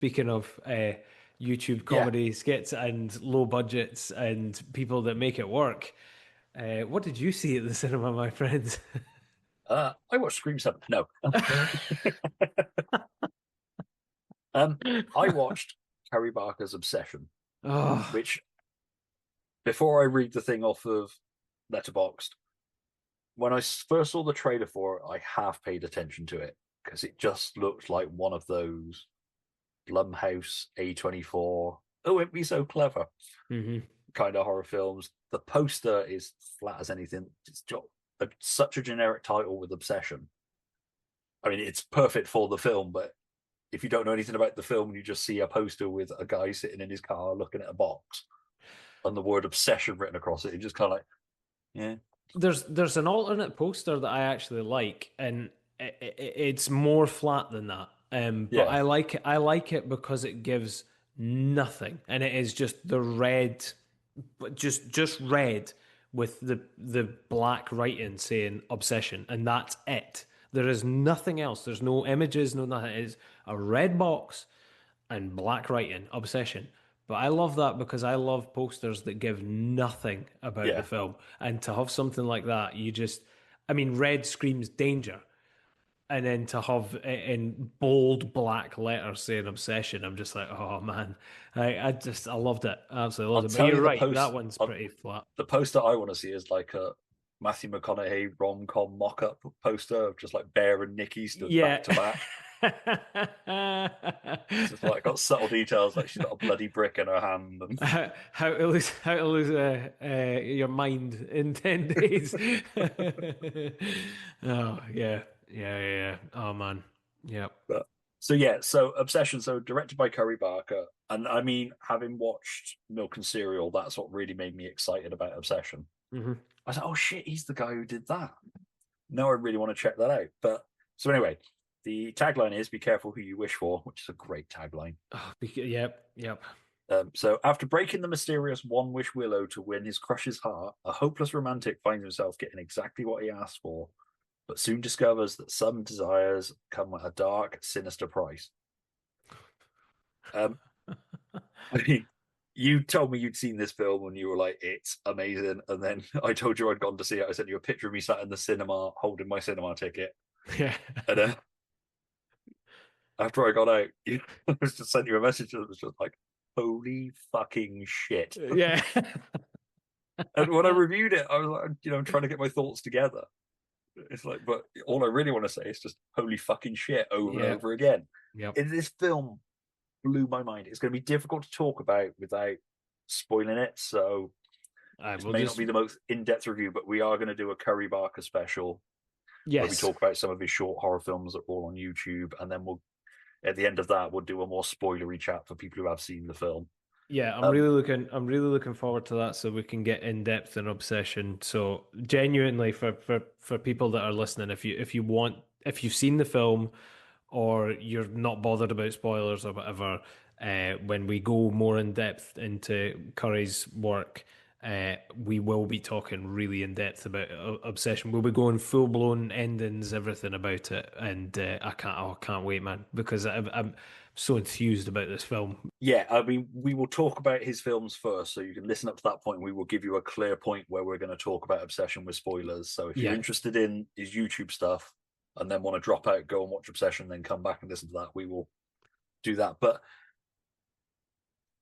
Speaking of YouTube Yeah. comedy skits and low budgets and people that make it work, what did you see at the cinema, my friends? I watched Scream 7. No. Um, I watched Carrie Barker's Obsession, Oh, which before I read the thing off of Letterboxd, when I first saw the trailer for it, I half paid attention to it because it just looked like one of those Blumhouse A24. Oh, it'd be so clever hmm. kind of horror films. The poster is flat as anything. It's got such a generic title with Obsession. I mean, it's perfect for the film, but if you don't know anything about the film and you just see a poster with a guy sitting in his car looking at a box and the word obsession written across it, you just kind of like, yeah, There's an alternate poster that I actually like, and it's more flat than that. But yeah, I like it because it gives nothing, and it is just the red, but just red with the black writing saying obsession, and that's it. There is nothing else. There's no images, no nothing. It's a red box and black writing, obsession. But I love that because I love posters that give nothing about the yeah. film. And to have something like that, I mean, red screams danger. And then to have it in bold black letters saying obsession, I'm just like, oh man, I loved it. I absolutely I'll loved it. But tell you're you right, that one's uh, pretty flat. the poster I want to see is like a Matthew McConaughey rom com mock up poster of just like Bear and Nikki stood back Yeah. to back. It's just like got subtle details, like she's got a bloody brick in her hand, and How to lose your mind in 10 days. Oh yeah, yeah. Oh man, yeah. but so yeah, so Obsession, so directed by Curry Barker, and I mean, having watched Milk and Cereal, that's what really made me excited about Obsession. Hmm. I was like, oh shit, he's the guy who did that. No, I really want to check that out. But so anyway, the tagline is "Be careful who you wish for," which is a great tagline. Oh, yep. So, after breaking the mysterious One Wish Willow to win his crush's heart, a hopeless romantic finds himself getting exactly what he asked for, but soon discovers that some desires come at a dark, sinister price. Um, I mean, you told me you'd seen this film and you were like, "It's amazing," and then I told you I'd gone to see it. I sent you a picture of me sat in the cinema holding my cinema ticket, Yeah, and after I got out, I was just sent you a message that was just like, "Holy fucking shit!" yeah. And when I reviewed it, I was like, I'm trying to get my thoughts together. It's like, but all I really want to say is just "holy fucking shit" over and Yeah, over again. yep. This film blew my mind. It's going to be difficult to talk about without spoiling it, so I this will may not just be the most in-depth review, but we are going to do a Curry Barker special where we yes. talk about some of his short horror films that are all on YouTube, and then we'll at the end of that we'll do a more spoilery chat for people who have seen the film. Yeah, Um, I'm really looking forward to that so we can get in depth in Obsession. So genuinely for people that are listening, if you've seen the film or you're not bothered about spoilers or whatever, when we go more in depth into Curry's work, we will be talking really in depth about Obsession. We'll be going full blown endings, everything about it, and I can't wait, man, because I'm so enthused about this film. Yeah, I mean, we will talk about his films first, so you can listen up to that point. We will give you a clear point where we're going to talk about Obsession with spoilers. So if you're Yeah, interested in his YouTube stuff and then want to drop out, go and watch Obsession, then come back and listen to that, we will do that. But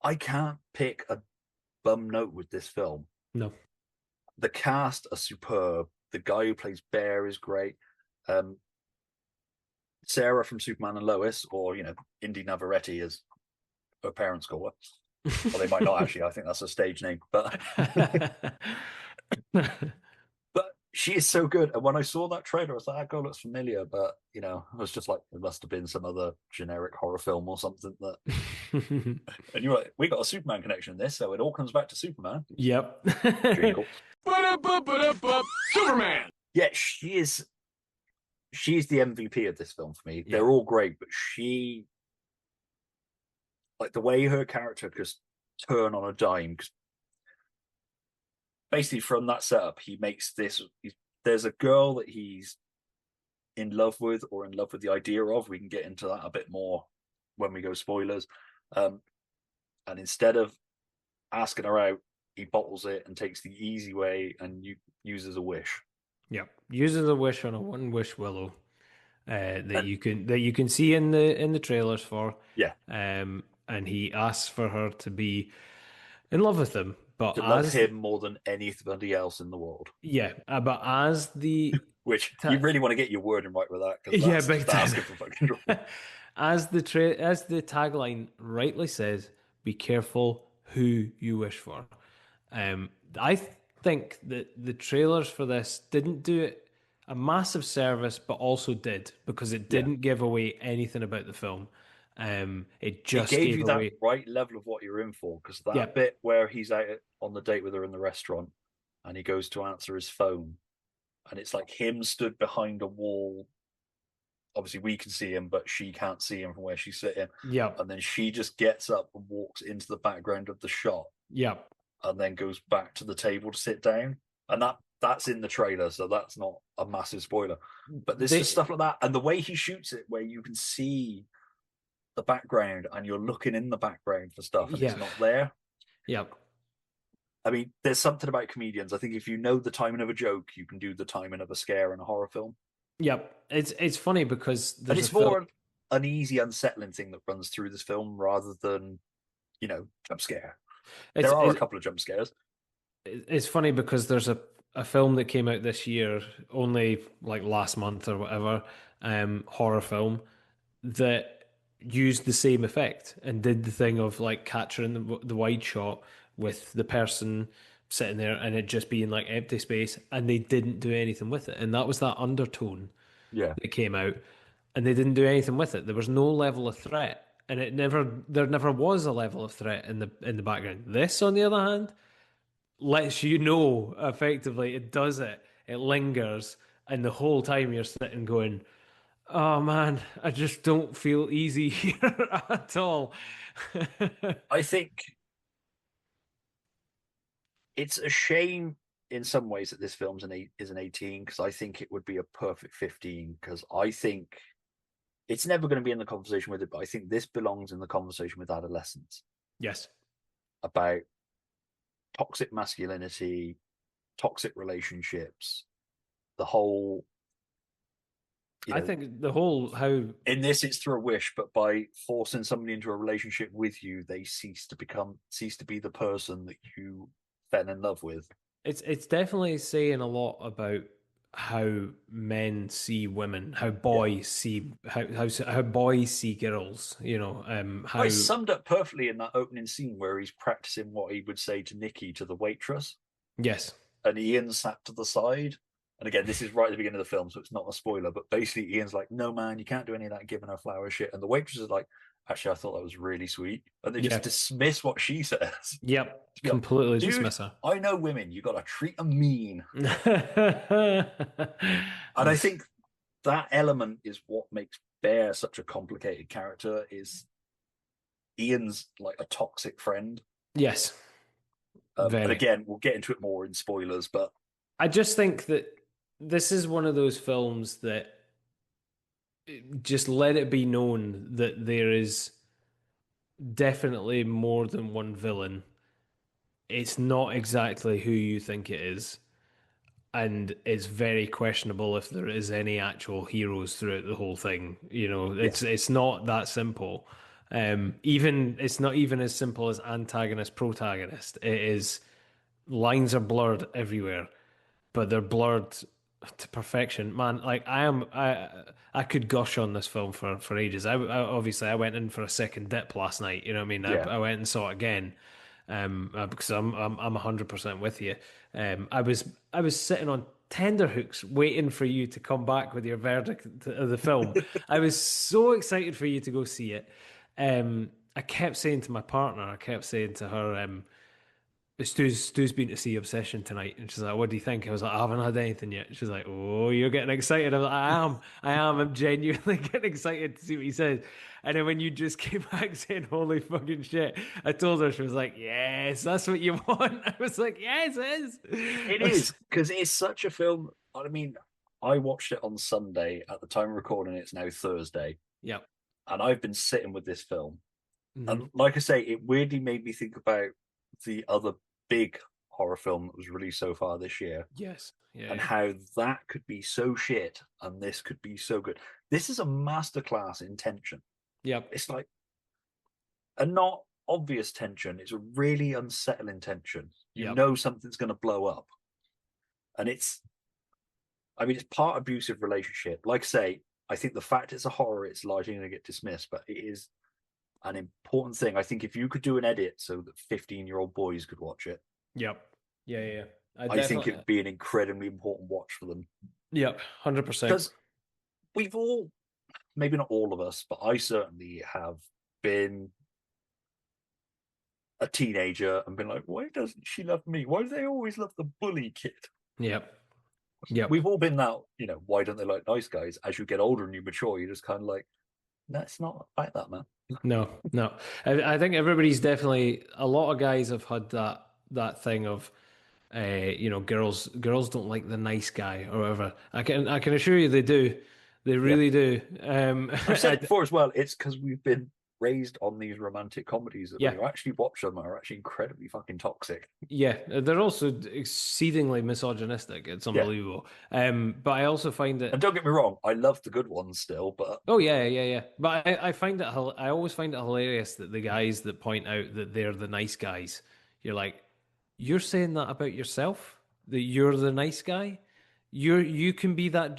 I can't pick a bum note with this film. no. The cast are superb. The guy who plays Bear is great. Um, Sarah from Superman and Lois, or Indy Navarrete, as her parents call her. Well, they might not actually. I think that's a stage name, but but she is so good. And when I saw that trailer, I was like, that girl looks familiar. But I was just like, it must have been some other generic horror film or something that. And you were like, we got a Superman connection in this, so it all comes back to Superman. Yep. Jingle. Superman. Yeah, she is. She's the MVP of this film for me. They're Yep. all great, but like the way her character just turn on a dime. Basically, from that setup, he makes this. There's a girl that he's in love with or in love with the idea of. We can get into that a bit more when we go spoilers. Um, and instead of asking her out, he bottles it and takes the easy way and uses a wish. Yep. Uses a wish on a one wish willow And that you can see in the trailers for. yeah, And he asks for her to be in love with him. But to love him more than anybody else in the world. but as the Which you ta really want to get your wording right with that because yeah, that's big just time. asking for fucking trouble. As the tagline rightly says, be careful who you wish for. I think that the trailers for this didn't do it a massive service, but also did because it Yeah. didn't give away anything about the film. It It just gave gave you that away, right level of what you're in for because that yeah, bit where he's out on the date with her in the restaurant and he goes to answer his phone and it's like him stood behind a wall. Obviously, we can see him, but she can't see him from where she's sitting. yeah, And then she just gets up and walks into the background of the shot yeah, and then goes back to the table to sit down. And that's in the trailer, so that's not a massive spoiler. But there's just they, stuff like that. And the way he shoots it, where you can see the background and you're looking in the background for stuff and it's yeah, not there. yeah. I mean, there's something about comedians. I think if you know the timing of a joke, you can do the timing of a scare in a horror film. Yep. It's funny because And there's a it's film. more an easy, unsettling thing that runs through this film rather than, jump scare. It's There are a it's couple of jump scares. it's funny because there's a film that came out this year, only like last month or whatever, horror film that used the same effect and did the thing of like capturing the wide shot with the person sitting there and it just being like empty space, and they didn't do anything with it, and that was that undertone Yeah. that came out, and they didn't do anything with it. There was no level of threat, and there never was a level of threat in the background. This, on the other hand, lets you know effectively it does it. It lingers, and the whole time you're sitting going, "Oh man, I just don't feel easy here at all." I think it's a shame in some ways that this film's is an 18 because I think it would be a perfect 15 because I think it's never going to be in the conversation with it, but I think this belongs in the conversation with adolescents Yes, about toxic masculinity, toxic relationships, the whole, you I know, think the whole how in this it's through a wish, but by forcing somebody into a relationship with you, they cease to be the person that you fell in love with. it's definitely saying a lot about how men see women, how Yeah. boys see how boys see girls. You know, Well, how it's summed up perfectly in that opening scene where he's practicing what he would say to Nikki to the waitress, yes, and Ian sat to the side. And again, this is right at the beginning of the film, so it's not a spoiler. But basically, Ian's like, "No, man, you can't do any of that giving her flower shit." And the waitress is like, "Actually, I thought that was really sweet." And they just yeah, dismiss what she says. yep, To be like, completely dude, dismiss her. I know women. You got to treat them mean. And I Yes, think that element is what makes Bear such a complicated character. Is Ian's like a toxic friend. yes, And very. again, we'll get into it more in spoilers, but I just think that this is one of those films that just let it be known that there is definitely more than one villain. It's not exactly who you think it is, and it's very questionable if there is any actual heroes throughout the whole thing. You know, yeah, it's not that simple. Even it's not even as simple as antagonist protagonist. It is lines are blurred everywhere, but they're blurred to perfection. Man, like I could gush on this film for ages. Obviously I went in for a second dip last night. You know what I mean? yeah. I went and saw it again. Because I'm 100% with you. I was sitting on tenderhooks waiting for you to come back with your verdict of the film. I was so excited for you to go see it. I kept saying to my partner, I kept saying to her, Stu's been to see Obsession tonight, and she's like, "What do you think?" I was like, "I haven't had anything yet." She's like, "Oh, you're getting excited." I was like, I am. I'm genuinely getting excited to see what he says." And then when you just came back saying, "Holy fucking shit," I told her, she was like, "Yes, that's what you want." I was like, "Yes, it is." It is because it's such a film. I mean, I watched it on Sunday at the time of recording. It's now Thursday, Yep. and I've been sitting with this film, Hmm. and like I say, it weirdly made me think about the other big horror film that was released so far this year, Yes. Yeah. and Yeah. how that could be so shit and this could be so good. This is a masterclass in tension. Yep. It's like a not obvious tension. It's a really unsettling tension. You Yep. know something's going to blow up, and I mean, it's part abusive relationship. Like I say, I think the fact it's a horror, it's largely going to get dismissed, but it is an important thing. I think if you could do an edit so that 15-year-old boys could watch it, Yep. Yeah. Yeah. Yeah. I I think definitely. it'd be an incredibly important watch for them. Yep. 100%. Because we've all, maybe not all of us, but I certainly have been a teenager and been like, why doesn't she love me? Why do they always love the bully kid? Yep. Yep. We've all been that, why don't they like nice guys? As you get older and you mature, you're just kind of like, that's not like that, man. No, no. I think everybody's definitely a lot of guys have had that thing of girls don't like the nice guy or whatever. I can assure you they do. They Yeah. really do. I've said it before as well. It's because we've been raised on these romantic comedies that when Yeah, you actually watch them are actually incredibly fucking toxic. yeah. They're also exceedingly misogynistic. It's Yeah. unbelievable. But I also find And it. don't get me wrong, I love the good ones still, but Oh yeah, yeah, yeah. But I find I always find it hilarious that the guys that point out that they're the nice guys, you're like, you're saying that about yourself, that you're the nice guy. You can be that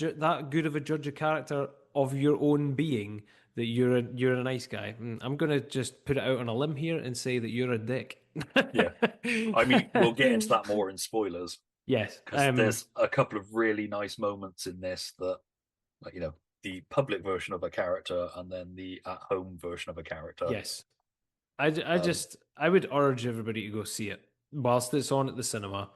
good of a judge of character of your own being that you're a nice guy. I'm gonna just put it out on a limb here and say that you're a dick. yeah. I mean, we'll get into that more in spoilers Yes. because there's a couple of really nice moments in this that, like, the public version of a character and then the at home version of a character. Yes. I Um, just I would urge everybody to go see it whilst it's on at the cinema.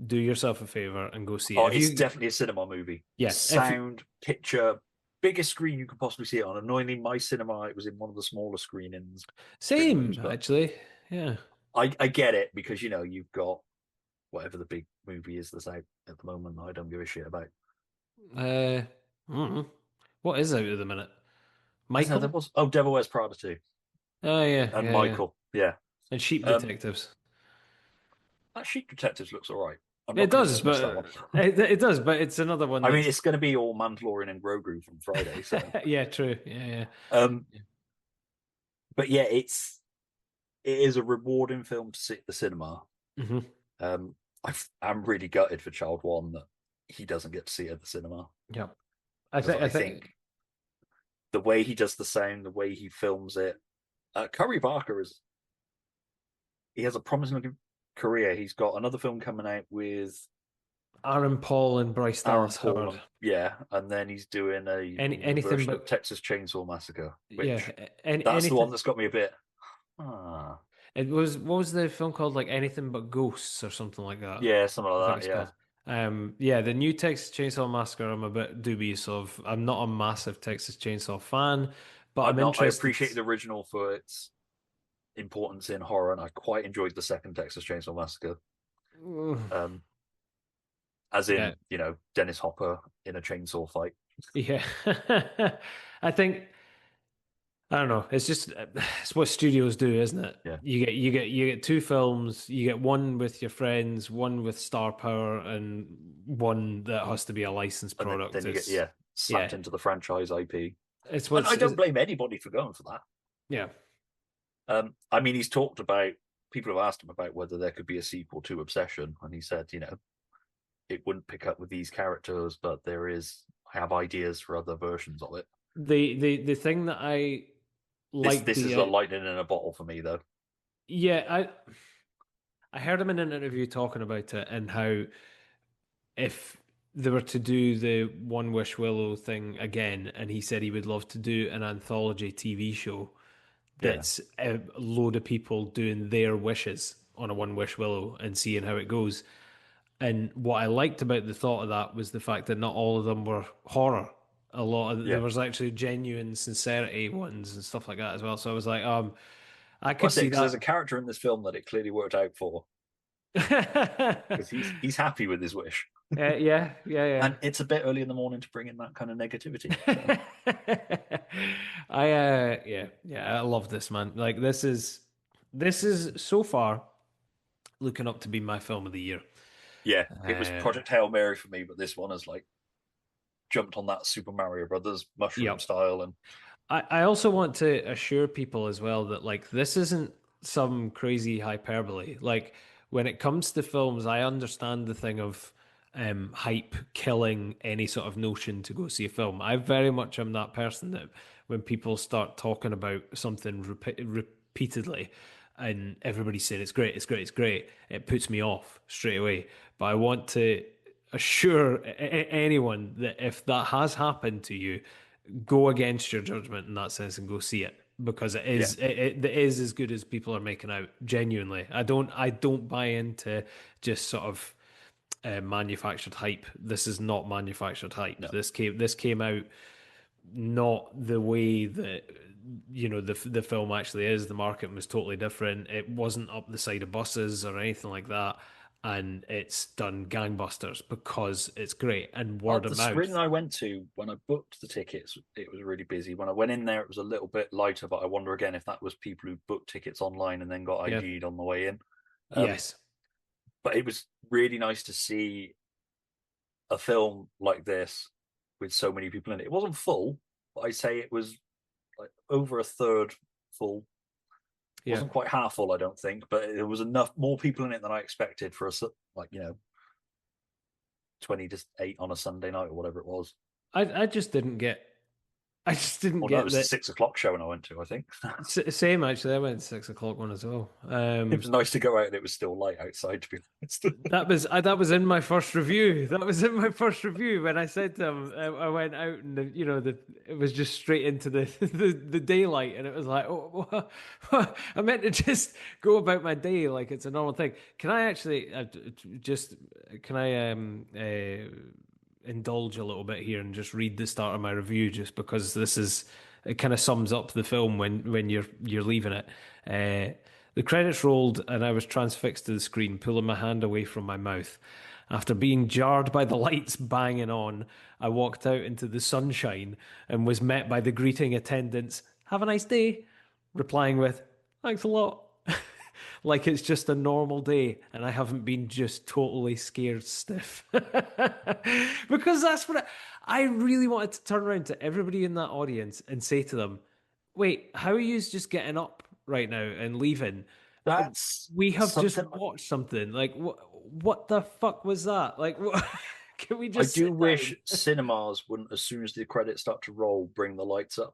Do yourself a favor and go see it. oh, If it's you, definitely a cinema movie. yeah, if you, Sound, picture, biggest screen you could possibly see it on. Annoyingly, my cinema, it was in one of the smaller screen rooms, same but actually, yeah. I get it because you've got whatever the big movie is that's out at the moment that I don't give a shit about. Uh, mm, what is out at the minute? I don't know, there Michael? was Devil Wears Prada 2 Oh yeah, and yeah, yeah. Michael. Yeah. And Sheep Um Detectives. that Sheep Detectives looks all right. I'm It not going to does, dismiss that but one. it does, but it's another one I mean, that's it's going to be all Mandalorian and Grogu from Friday, so yeah, true, yeah, um yeah. but yeah, it is a rewarding film to see at the cinema. Hmm. Um, I'm really gutted for Child One that he doesn't get to see it at the cinema Yeah. because I I think think the way he does the sound, the way he films it, Curry Barker he has a promising career. He's got another film coming out with Aaron Paul and Bryce Aaron Dallas Paul, Howard. and yeah, and then he's doing a new Anything version of but Texas Chainsaw Massacre, yeah, which that's the one anything. that's got me a bit. Ah, It was what was the film called? Like Anything But Ghosts or something like that. yeah, something I think like it's that. Yeah, called. Yeah, the new Texas Chainsaw Massacre. I'm a bit dubious of. I'm not a massive Texas Chainsaw fan, but I'm I'm not. I interested. appreciate the original for its importance in horror, and I quite enjoyed the second Texas Chainsaw Massacre. Um, as Yeah, in, Dennis Hopper in a chainsaw fight. yeah. I think I don't know. It's just it's what studios do, isn't it? Yeah, You get two films. You get one with your friends, one with star power, and one that has to be a licensed and product. then you get It's slapped yeah. into the franchise IP, It's and what's I don't blame anybody for going for that. yeah. I mean, he's talked about people have asked him about whether there could be a sequel to Obsession, and he said, it wouldn't pick up with these characters, but I have ideas for other versions of it. The thing that I This like this is a the lightning in a bottle for me, though. yeah I heard him in an interview talking about it and how if they were to do the One Wish Willow thing again, and he said he would love to do an anthology TV show Yeah, that's a load of people doing their wishes on a One Wish Willow and seeing how it goes. And what I liked about the thought of that was the fact that not all of them were horror. A lot of there yeah. was actually genuine sincerity ones and stuff like that as well. So I was like, I Well, could that's it see because there's a that. character in this film that it clearly worked out for because he's happy with his wish. Yeah, yeah, And it's a bit early in the morning to bring in that kind of negativity. So yeah. Yeah, I love this, man. Like this is so far looking up to be my film of the year. yeah, it was Uh, Project Hail Mary for me, but this one has like jumped on that Super Mario Brothers mushroom yep. style, and I also want to assure people as well that like this isn't some crazy hyperbole. Like when it comes to films, I understand the thing of hype killing any sort of notion to go see a film. I very much am that person that when people start talking about something repeatedly and everybody's saying it's great, it's great, it's great, it puts me off straight away. But I want to assure anyone that if that has happened to you, go against your judgment in that sense and go see it because it yeah, is it is as good as people are making out. Genuinely, I don't buy into just sort of manufactured hype. This is not manufactured hype. no. This came out not the way that the film actually is. The market was totally different. It wasn't up the side of buses or anything like that. And it's done gangbusters because it's great and word of The screening mouth. I went to when I booked the tickets, it was really busy. When I went in there, it was a little bit lighter, but I wonder again if that was people who booked tickets online and then got Yeah. ID'd on the way in. Um, Yes. but it was really nice to see a film like this with so many people in it. It wasn't full, but I'd say it was like over a third full. Yeah. Wasn't quite half full, I don't think, but there was enough more people in it than I expected for like 20 to 8 on a Sunday night or whatever it was. I just didn't get I just didn't Oh no, it get was the that. 6 o'clock show when I went to. I think Same actually. I went 6 o'clock one as well. it was nice to go out and it was still light outside. To be honest, That was in my first review. That was in my first review when I said to him, I went out and it was just straight into the, the daylight, and it was like, oh, I meant to just go about my day like it's a normal thing. Can I actually just can I indulge a little bit here and just read the start of my review just because it kind of sums up the film when you're leaving it. The credits rolled and I was transfixed to the screen, pulling my hand away from my mouth. After being jarred by the lights banging on, I walked out into the sunshine and was met by the greeting attendants, "Have a nice day," replying with, "Thanks a lot." Like it's just a normal day and I haven't been just totally scared stiff. Because that's what I really wanted to turn around to everybody in that audience and say to them, wait, how are you just getting up right now and leaving? that's We have just something watched something. Like, what the fuck was that? Like, what? Can we I just do sit wish down? cinemas wouldn't, as soon as the credits start to roll, bring the lights up.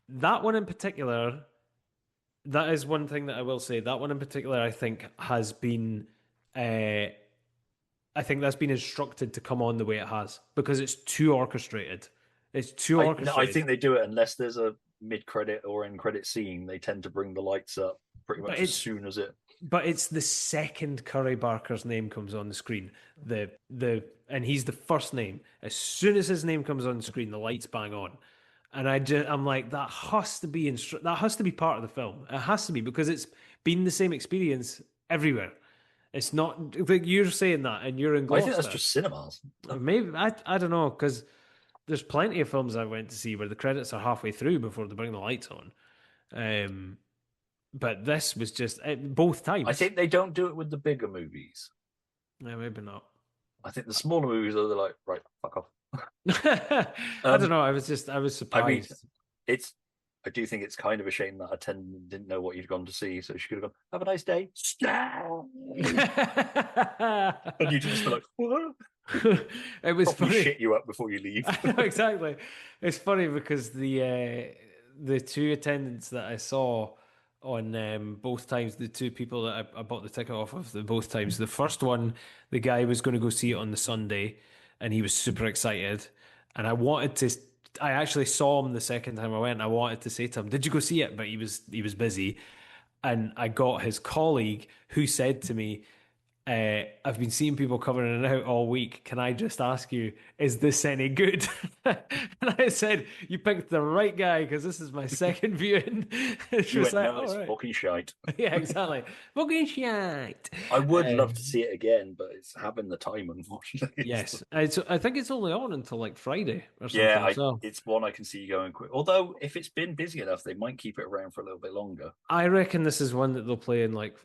That one in particular, that is one thing that I will say. That one in particular, I think, has been. Uh, I think that's been instructed to come on the way it has because it's too orchestrated. It's too I no, I orchestrated. think they do it unless there's a mid-credit or end-credit scene. They tend to bring the lights up pretty But much as it's soon as it. but it's the second Curry Barker's name comes on the screen. The and he's the first name. As soon as his name comes on the screen, the lights bang on. And I'm like, that has to be that has to be part of the film. It has to be because it's been the same experience everywhere. It's not like you're saying that and you're in I think that's Gloucester. just cinemas. Maybe I don't know because there's plenty of films I went to see where the credits are halfway through before they bring the lights on. Um, but this was just both I times. think they don't do it with the bigger movies. Yeah, maybe not. I think the smaller movies are like, right, fuck off. I don't Um, know. I was I mean, surprised. it's. I do think it's kind of a shame that attendant didn't know what you'd gone to see, so she could have gone, "Have a nice day." Stay. And you just be like, "What?" It was Properly funny. shit you up before you leave. I know exactly. It's funny because the two attendants that I saw on both times, the two people that I bought the ticket off of, the both times. The first one, the guy was going to go see it on the Sunday, and he was super excited, and I wanted to. I actually saw him the second time I went. I wanted to say to him, "Did you go see it?" But he was busy, and I got his colleague who said to me, I've been seeing people coming in and out all week. Can I just ask you, is this any good? And I said, you picked the right guy because this is my second viewing. She You was went, like, no, all it's right. fucking shite. Yeah, exactly. Fucking shite. I would love to Um, see it again, but it's having the time, unfortunately. yes. I think it's only on until like Friday or Yeah, something. So it's one I can see going quick. Although, if it's been busy enough, they might keep it around for a little bit longer. I reckon this is one that they'll play in like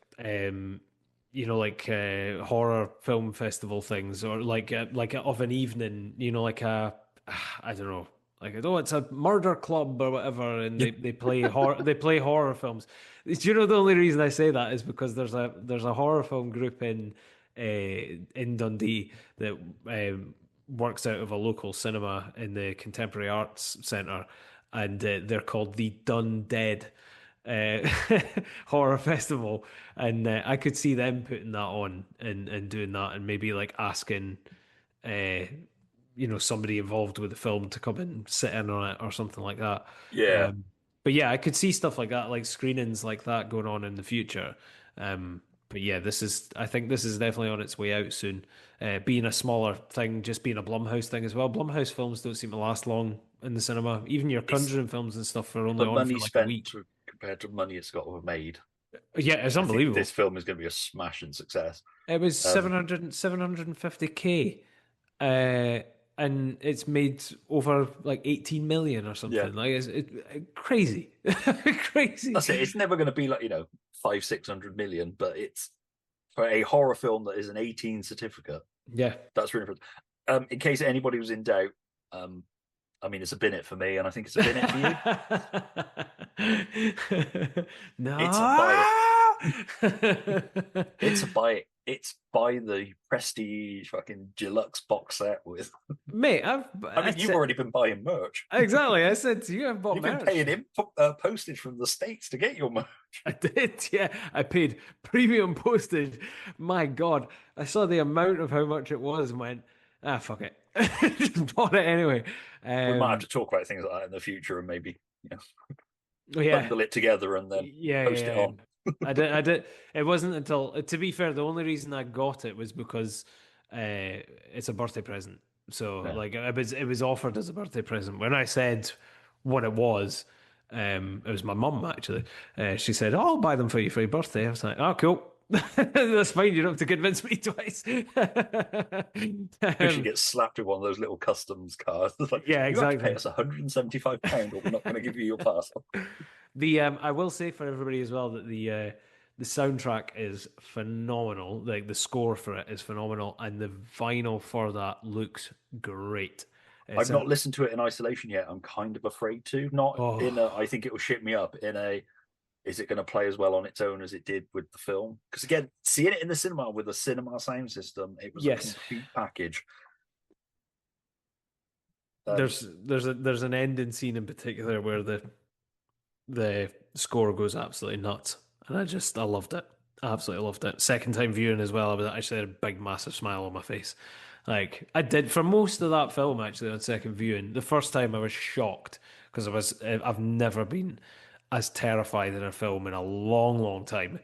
like horror film festival things or like of an evening, like a I don't know, like oh it's a murder club or whatever, and Yeah. they play horror films. Do you know the only reason I say that is because there's a horror film group in Dundee that works out of a local cinema in the Contemporary Arts Centre, and they're called the Dun Dead uh, horror festival, and I could see them putting that on and doing that, and maybe like asking, uh, somebody involved with the film to come and sit in on it or something like that. Yeah. Um, but yeah, I could see stuff like that, like screenings like that going on in the future. But yeah, I think this is definitely on its way out soon. Being a smaller thing, just being a Blumhouse thing as well. Blumhouse films don't seem to last long in the cinema. Even your It's Conjuring films and stuff are only the on for money like a spent week. compared to money it's got to have made. Yeah, it's I think this unbelievable. film is going to be a smashing success. It was Um, 750K, uh, and it's made over like 18 million or yeah, something. Like crazy, crazy. that's it. It's never going to be like, 600 million, but it's for a horror film that is an 18 certificate. Yeah. That's really impressive. In case anybody was in doubt, um, I mean, it's a Binnett for me, and I think it's a Binnett for you. It's a buy it. No. It's a buy it. It's buy the prestige fucking deluxe box set with. Mate, I I mean, you've said already been buying merch. exactly. I said to you, I've bought You've been merch. paying postage from the States to get your merch. I did, yeah. I paid premium postage. My God, I saw the amount of how much it was and went, fuck it. Just bought it anyway. We might have Um, to talk about things like that in the future and maybe, yeah, bundle it together and then post it yeah. on. I did. It wasn't until, to be fair, the only reason I got it was because it's a birthday present. So Yeah. like it was offered as a birthday present. When I said what it was my mum actually. She said, "Oh, I'll buy them for you for your birthday." I was like, "Oh, cool." That's fine. You don't have to convince me twice. We should um, get slapped with one of those little customs cards. It's like, yeah, you have to pay exactly. us £175 or we're not going to give you your parcel. The I will say for everybody as well that the soundtrack is phenomenal. Like the score for it is phenomenal, and the vinyl for that looks great. I've It's not an listened to it in isolation yet. I'm kind of afraid to. Not in a, oh I think it will shit me up. In a, is it going to play as well on its own as it did with the film? Because again, seeing it in the cinema with a cinema sound system, it was a yes. complete package. Um, There's an ending scene in particular where the score goes absolutely nuts, and I loved it. I absolutely loved it. Second time viewing as well, I was actually had a big massive smile on my face. Like I did for most of that film actually on second viewing. The first time I was shocked because I've never been as terrified in a film in a long, long time.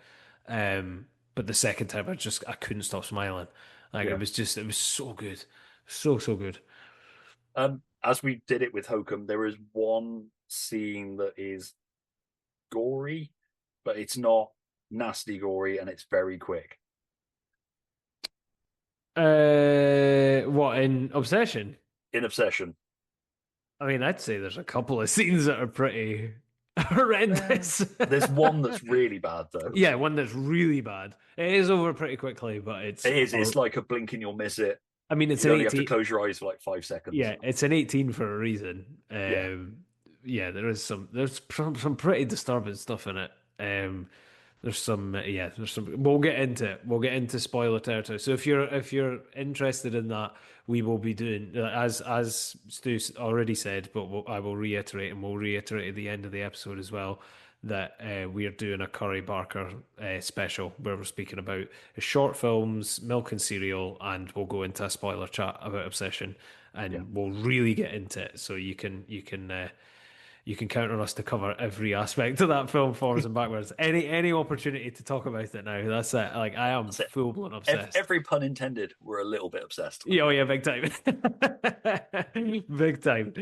But the second time I couldn't stop smiling. Like yeah. it was so good, so good. As we did it with Hokum, there is one scene that is gory, but it's not nasty gory, and it's very quick. What in Obsession? In Obsession, I mean, I'd say there's a couple of scenes that are pretty uh, horrendous. there's one that's really bad though. Yeah, one that's really bad. It is over pretty quickly, but It is. It's like a blink and you'll miss it. I mean, it's You an only have to 18. close your eyes for like 5 seconds. Yeah, it's an 18 for a reason. Yeah, Yeah, there's some pretty disturbing stuff in it. There's some yeah, there's some. We'll get into it. We'll get into spoiler territory. So if you're interested in that, we will be doing as Stu already said, but I will reiterate, and we'll reiterate at the end of the episode as well that we are doing a Curry Barker special where we're speaking about short films, milk and cereal, and we'll go into a spoiler chat about Obsession, yeah. and we'll really get into it. So you can you can count on us to cover every aspect of that film, forwards and backwards. Any opportunity to talk about it now, that's it. Like I am That's it. full blown obsessed. Every pun intended. We're a little bit obsessed. Yeah, oh yeah, big time. Big time.